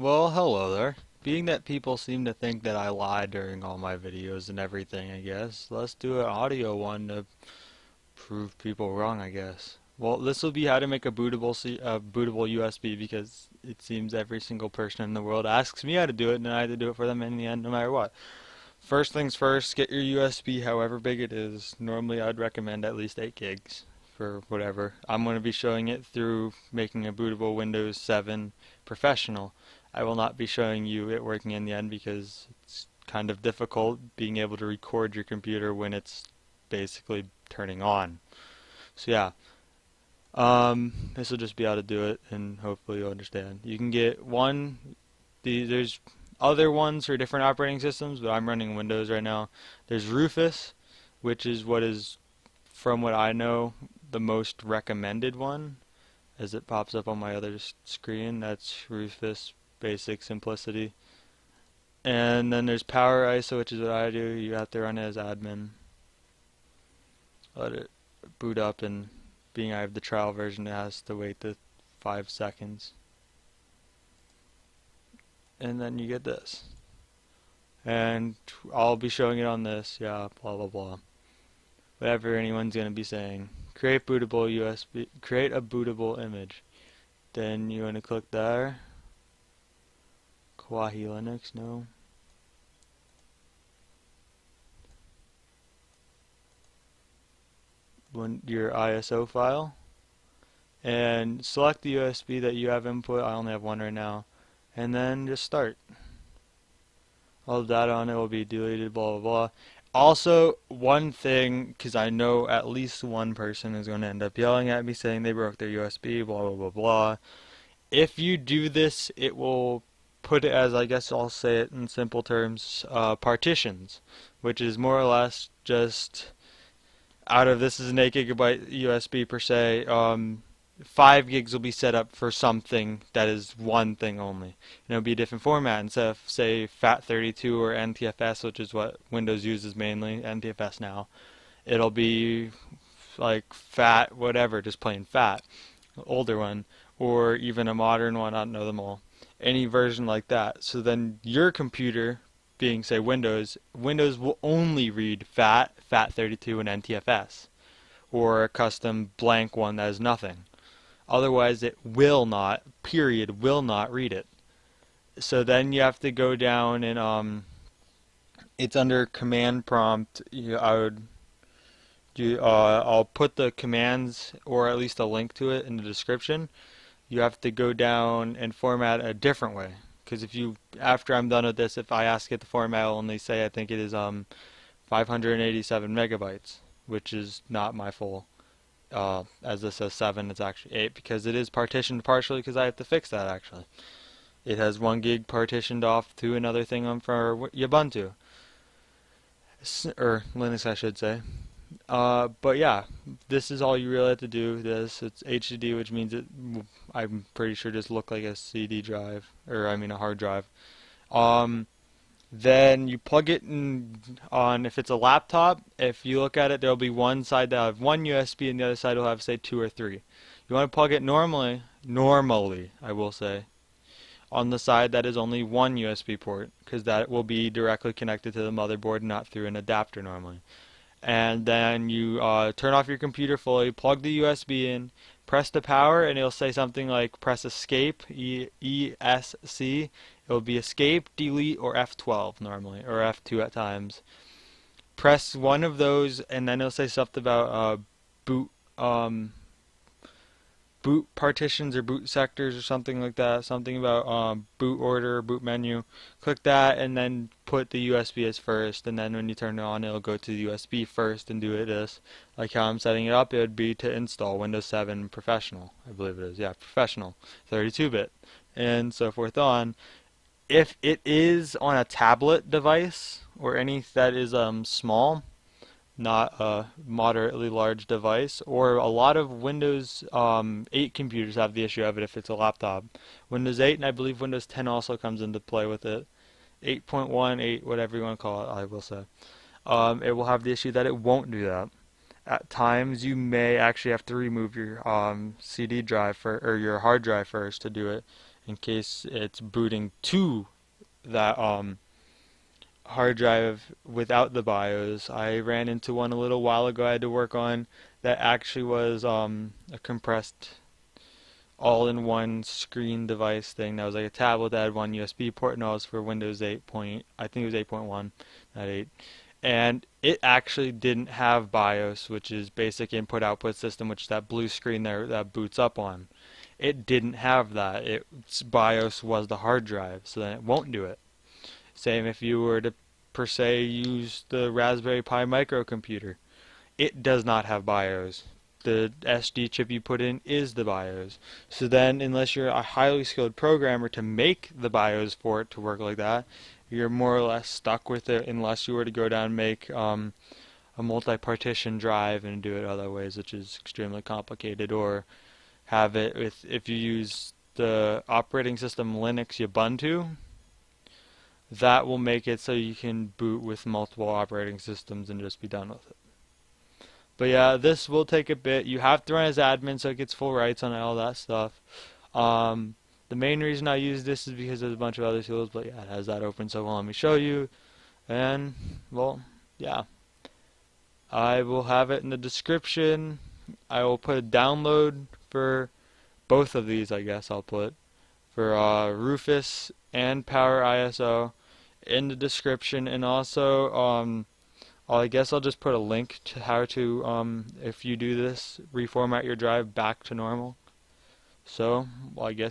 Well, hello there. Being that people seem to think that I lie during all my videos and everything, I guess, let's do an audio one to prove people wrong, I guess. Well, this will be how to make a bootable USB because it seems every single person in the world asks me how to do it, and I have to do it for them in the end, no matter what. First things first, get your USB, however big it is. Normally, I'd recommend at least 8 gigs for whatever. I'm going to be showing it through making a bootable Windows 7 Professional. I will not be showing you it working in the end because it's kind of difficult being able to record your computer when it's basically turning on. So yeah, this will just be how to do it, and hopefully you'll understand. You can get there's other ones for different operating systems, but I'm running Windows right now. There's Rufus, which is what is, from what I know, the most recommended one, as it pops up on my other screen. That's Rufus Basic Simplicity. And then there's Power ISO, which is what I do. You have to run it as admin. Let it boot up, and being I have the trial version, it has to wait the 5 seconds. And then you get this. And I'll be showing it on this, yeah, blah blah blah. Whatever anyone's gonna be saying. Create bootable USB, create a bootable image. Then you wanna click there. Kawhi Linux, no. Your ISO file. And select the USB that you have input. I only have one right now. And then just start. All the data on it will be deleted, blah blah blah. Also, one thing, because I know at least one person is going to end up yelling at me saying they broke their USB, blah blah blah blah. If you do this, it will put it as, I guess I'll say it in simple terms, partitions, which is more or less just out of this is an 8 gigabyte USB per se. 5 gigs will be set up for something that is one thing only. And it'll be a different format instead of, say, FAT32 or NTFS, which is what Windows uses mainly, NTFS now. It'll be like FAT, whatever, just plain FAT, older one, or even a modern one, I don't know them all. Any version like that. So then your computer, being, say, Windows will only read FAT, FAT32, and NTFS, or a custom blank one that is nothing. Otherwise, it will not, period, will not read it. So then you have to go down and it's under command prompt. I'll put the commands or at least a link to it in the description. You have to go down and format a different way. Because after I'm done with this, if I ask it to format, I'll only say I think it is 587 megabytes, which is not my full. As this says 7, it's actually 8 because it is partitioned partially because I have to fix that actually. It has 1 gig partitioned off to another thing for Ubuntu. Or Linux, I should say. But yeah, this is all you really have to do. It's HDD, which means I'm pretty sure just look like a CD drive, or I mean a hard drive. Then you plug it in on, if it's a laptop, if you look at it, there'll be one side that'll have one USB and the other side will have, say, 2 or 3. You want to plug it normally, I will say, on the side that is only one USB port, because that will be directly connected to the motherboard, not through an adapter normally. And then you turn off your computer fully, plug the USB in, press the power, and it'll say something like press escape, ESC. It will be escape, delete, or F12 normally, or F2 at times. Press one of those, and then it'll say something about boot boot partitions or boot sectors or something like that. Something about boot order or boot menu. Click that, and then put the USB as first. And then when you turn it on, it'll go to the USB first and do it this. Like how I'm setting it up, it would be to install Windows 7 Professional. I believe it is. Yeah, Professional, 32-bit, and so forth on. If it is on a tablet device or any that is small, not a moderately large device, or a lot of Windows 8 computers have the issue of it if it's a laptop. Windows 8 and I believe Windows 10 also comes into play with it. 8.1, 8, whatever you want to call it, I will say. It will have the issue that it won't do that. at times you may actually have to remove your CD drive or your hard drive first to do it, in case it's booting to that hard drive without the BIOS. I ran into one a little while ago I had to work on that actually was a compressed all-in-one screen device thing that was like a tablet that had one USB port, and it was for Windows 8 point, I think it was 8.1, not 8. And it actually didn't have BIOS, which is basic input output system, which is that blue screen there that boots up on. It didn't have that. Its BIOS was the hard drive, so then it won't do it. Same if you were to per se use the Raspberry Pi microcomputer. It does not have BIOS. The SD chip you put in is the BIOS. So then, unless you're a highly skilled programmer to make the BIOS for it to work like that, you're more or less stuck with it unless you were to go down and make a multi-partition drive and do it other ways, which is extremely complicated, or have it with, if you use the operating system Linux Ubuntu, that will make it so you can boot with multiple operating systems and just be done with it. But yeah, this will take a bit. You have to run as admin so it gets full rights on all that stuff. The main reason I use this is because there's a bunch of other tools, but yeah, it has that open, so let me show you. And, well, yeah. I will have it in the description. I will put a download for both of these, I guess I'll put, for Rufus and Power ISO in the description, and also I guess I'll just put a link to how to, if you do this, reformat your drive back to normal. So, well, I guess